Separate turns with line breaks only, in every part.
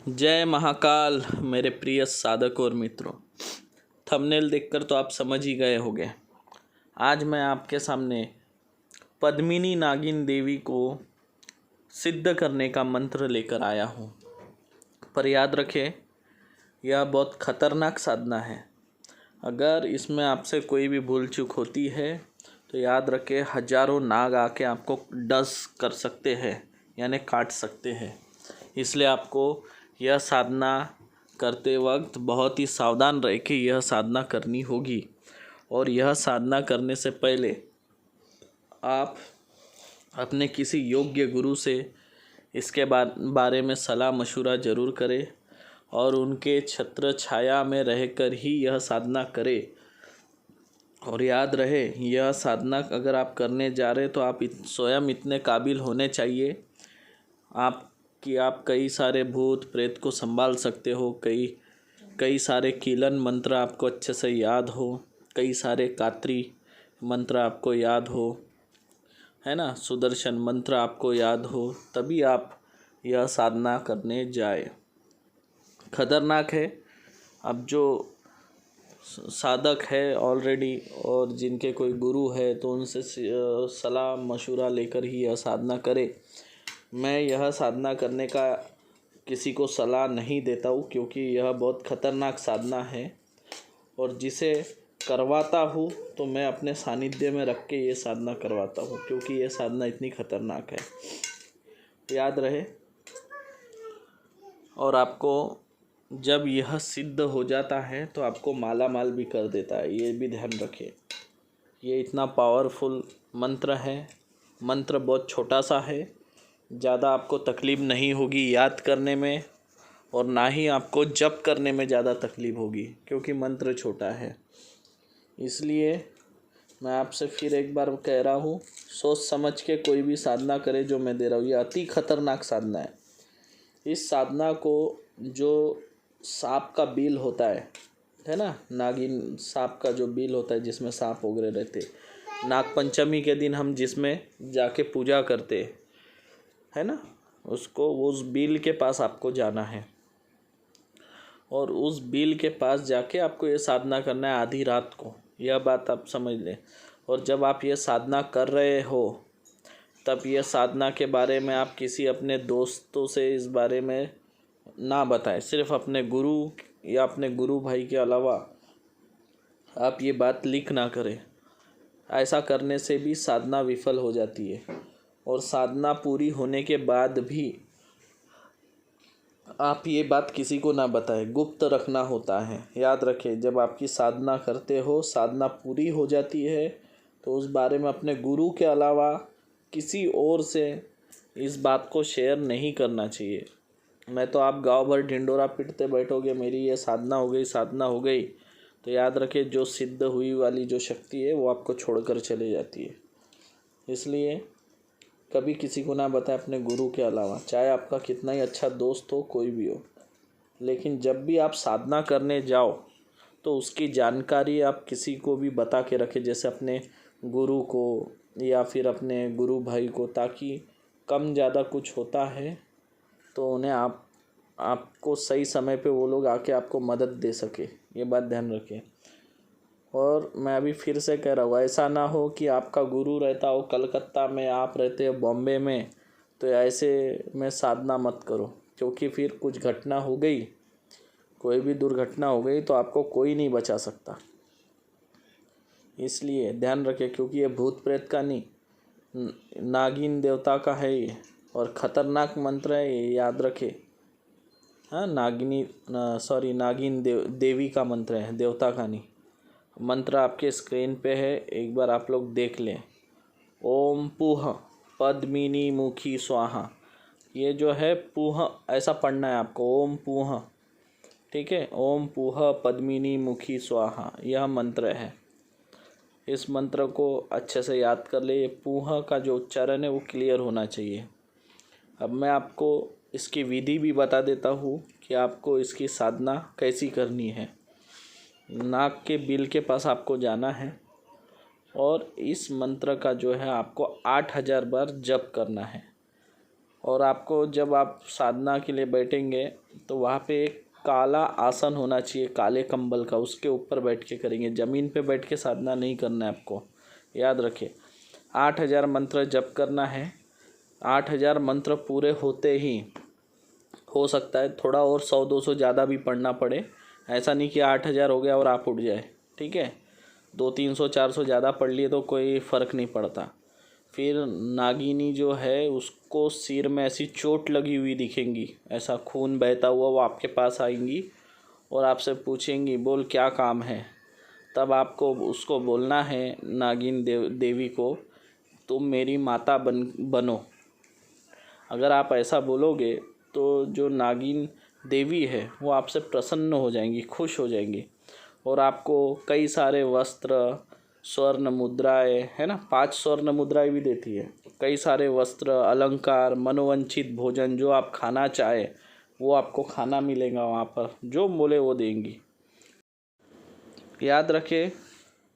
जय महाकाल मेरे प्रिय साधक और मित्रों। थंबनेल देखकर तो आप समझ ही गए होंगे। आज मैं आपके सामने पद्मिनी नागिन देवी को सिद्ध करने का मंत्र लेकर आया हूँ। पर याद रखें, यह बहुत खतरनाक साधना है। अगर इसमें आपसे कोई भी भूल चूक होती है तो याद रखें, हजारों नाग आके आपको डस कर सकते हैं, यानी काट सकते हैं। इसलिए आपको यह साधना करते वक्त बहुत ही सावधान रह के यह साधना करनी होगी। और यह साधना करने से पहले आप अपने किसी योग्य गुरु से इसके बारे में सलाह मशवरा ज़रूर करें और उनके छत्र छाया में रहकर ही यह साधना करें। और याद रहे, यह साधना अगर आप करने जा रहे तो आप स्वयं इतने काबिल होने चाहिए आप कई सारे भूत प्रेत को संभाल सकते हो। कई सारे कीलन मंत्र आपको अच्छे से याद हो, कई सारे कात्री मंत्र आपको याद हो, है ना, सुदर्शन मंत्र आपको याद हो, तभी आप यह साधना करने जाए। खतरनाक है। अब जो साधक है ऑलरेडी और जिनके कोई गुरु है तो उनसे सलाह मशवरा लेकर ही यह साधना करे। मैं यह साधना करने का किसी को सलाह नहीं देता हूँ, क्योंकि यह बहुत खतरनाक साधना है। और जिसे करवाता हूँ तो मैं अपने सानिध्य में रख के ये साधना करवाता हूँ, क्योंकि ये साधना इतनी खतरनाक है। याद रहे। और आपको जब यह सिद्ध हो जाता है तो आपको माला माल भी कर देता है, ये भी ध्यान रखें। ये इतना पावरफुल मंत्र है। मंत्र बहुत छोटा सा है, ज़्यादा आपको तकलीफ़ नहीं होगी याद करने में, और ना ही आपको जप करने में ज़्यादा तकलीफ़ होगी, क्योंकि मंत्र छोटा है। इसलिए मैं आपसे फिर एक बार कह रहा हूँ, सोच समझ के कोई भी साधना करे जो मैं दे रहा हूँ। ये अति खतरनाक साधना है। इस साधना को जो सांप का बिल होता है ना, नागिन सांप का जो बिल होता है जिसमें सांप वगैरह रहते, नाग पंचमी के दिन हम जिसमें जाके पूजा करते है ना, उसको उस बिल के पास आपको जाना है। और उस बिल के पास जाके आपको ये साधना करना है आधी रात को। यह बात आप समझ लें। और जब आप ये साधना कर रहे हो तब यह साधना के बारे में आप किसी अपने दोस्तों से इस बारे में ना बताएं। सिर्फ अपने गुरु या अपने गुरु भाई के अलावा आप ये बात लीक ना करें। ऐसा करने से भी साधना विफल हो जाती है। और साधना पूरी होने के बाद भी आप ये बात किसी को ना बताएं, गुप्त रखना होता है। याद रखें, जब आपकी साधना करते हो, साधना पूरी हो जाती है तो उस बारे में अपने गुरु के अलावा किसी और से इस बात को शेयर नहीं करना चाहिए। मैं तो आप गाँव भर ढिंडोरा पीटते बैठोगे मेरी ये साधना हो गई, साधना हो गई, तो याद रखें जो सिद्ध हुई वाली जो शक्ति है वो आपको छोड़कर चली जाती है। इसलिए कभी किसी को ना बताएं अपने गुरु के अलावा, चाहे आपका कितना ही अच्छा दोस्त हो, कोई भी हो। लेकिन जब भी आप साधना करने जाओ तो उसकी जानकारी आप किसी को भी बता के रखें, जैसे अपने गुरु को या फिर अपने गुरु भाई को, ताकि कम ज़्यादा कुछ होता है तो उन्हें आपको सही समय पे वो लोग आके आपको मदद दे सके। ये बात ध्यान रखें। और मैं अभी फिर से कह रहा हूँ, ऐसा ना हो कि आपका गुरु रहता हो कलकत्ता में, आप रहते हो बॉम्बे में, तो ऐसे में साधना मत करो, क्योंकि फिर कुछ घटना हो गई, कोई भी दुर्घटना हो गई तो आपको कोई नहीं बचा सकता। इसलिए ध्यान रखें, क्योंकि ये भूत प्रेत का नहीं, नागिन देवता का है ये, और ख़तरनाक मंत्र है ये, याद रखें। हाँ, नागिन देवी का मंत्र है, देवता का नहीं। मंत्र आपके स्क्रीन पे है, एक बार आप लोग देख लें। ओम पुह पद्मिनी मुखी स्वाहा। ये जो है पुह ऐसा पढ़ना है आपको, ओम पुह, ठीक है। ओम पुह पद्मिनी मुखी स्वाहा, यह मंत्र है। इस मंत्र को अच्छे से याद कर ले। ये पुह का जो उच्चारण है वो क्लियर होना चाहिए। अब मैं आपको इसकी विधि भी बता देता हूँ कि आपको इसकी साधना कैसी करनी है। नाक के बिल के पास आपको जाना है और इस मंत्र का जो है आपको 8000 बार जप करना है। और आपको जब आप साधना के लिए बैठेंगे तो वहाँ पे एक काला आसन होना चाहिए, काले कंबल का, उसके ऊपर बैठ के करेंगे। ज़मीन पे बैठ के साधना नहीं करना है आपको, याद रखिए। 8000 मंत्र जप करना है। 8000 मंत्र पूरे होते ही हो सकता है थोड़ा और 100-200 ज़्यादा भी पढ़ना पड़े। ऐसा नहीं कि 8000 हो गया और आप उठ जाए, ठीक है। 200-300-400 ज़्यादा पढ़ लिए तो कोई फ़र्क नहीं पड़ता। फिर नागिनी जो है उसको सिर में ऐसी चोट लगी हुई दिखेंगी, ऐसा खून बहता हुआ वो आपके पास आएंगी और आपसे पूछेंगी, बोल क्या काम है। तब आपको उसको बोलना है, नागिन देवी को, तुम मेरी माता बनो। अगर आप ऐसा बोलोगे तो जो नागिन देवी है वो आपसे प्रसन्न हो जाएंगी, खुश हो जाएंगी और आपको कई सारे वस्त्र, स्वर्ण मुद्राएं, है ना, 5 स्वर्ण मुद्राएं भी देती है। कई सारे वस्त्र, अलंकार, मनोवांछित भोजन, जो आप खाना चाहे वो आपको खाना मिलेगा वहाँ पर, जो बोले वो देंगी। याद रखें,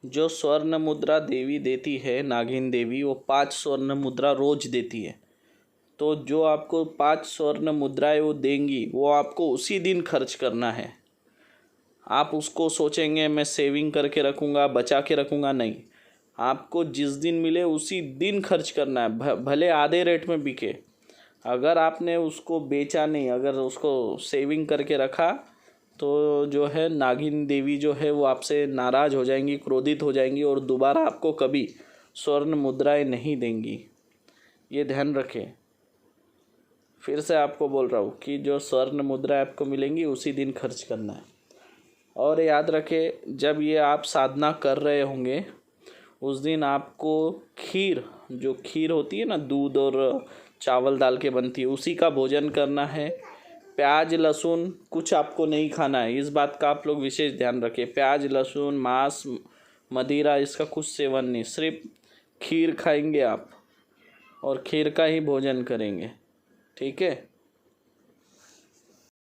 जो स्वर्ण मुद्रा देवी देती है, नागिन देवी, वो 5 स्वर्ण मुद्रा रोज देती है। तो जो आपको 5 स्वर्ण मुद्राएं वो देंगी वो आपको उसी दिन खर्च करना है। आप उसको सोचेंगे मैं सेविंग करके रखूँगा, बचा के रखूँगा, नहीं। आपको जिस दिन मिले उसी दिन खर्च करना है, भले आधे रेट में बिके। अगर आपने उसको बेचा नहीं, अगर उसको सेविंग करके रखा तो जो है नागिन देवी जो है वो आपसे नाराज़ हो जाएंगी, क्रोधित हो जाएंगी और दोबारा आपको कभी स्वर्ण मुद्राएं नहीं देंगी। ये ध्यान रखें। फिर से आपको बोल रहा हूँ कि जो स्वर्ण मुद्राएं आपको मिलेंगी उसी दिन खर्च करना है। और याद रखें, जब ये आप साधना कर रहे होंगे उस दिन आपको खीर, जो खीर होती है ना, दूध और चावल डाल के बनती है, उसी का भोजन करना है। प्याज लहसुन कुछ आपको नहीं खाना है, इस बात का आप लोग विशेष ध्यान रखें। प्याज लहसुन, मांस, मदिरा, इसका कुछ सेवन नहीं, सिर्फ खीर खाएंगे आप और खीर का ही भोजन करेंगे, ठीक है।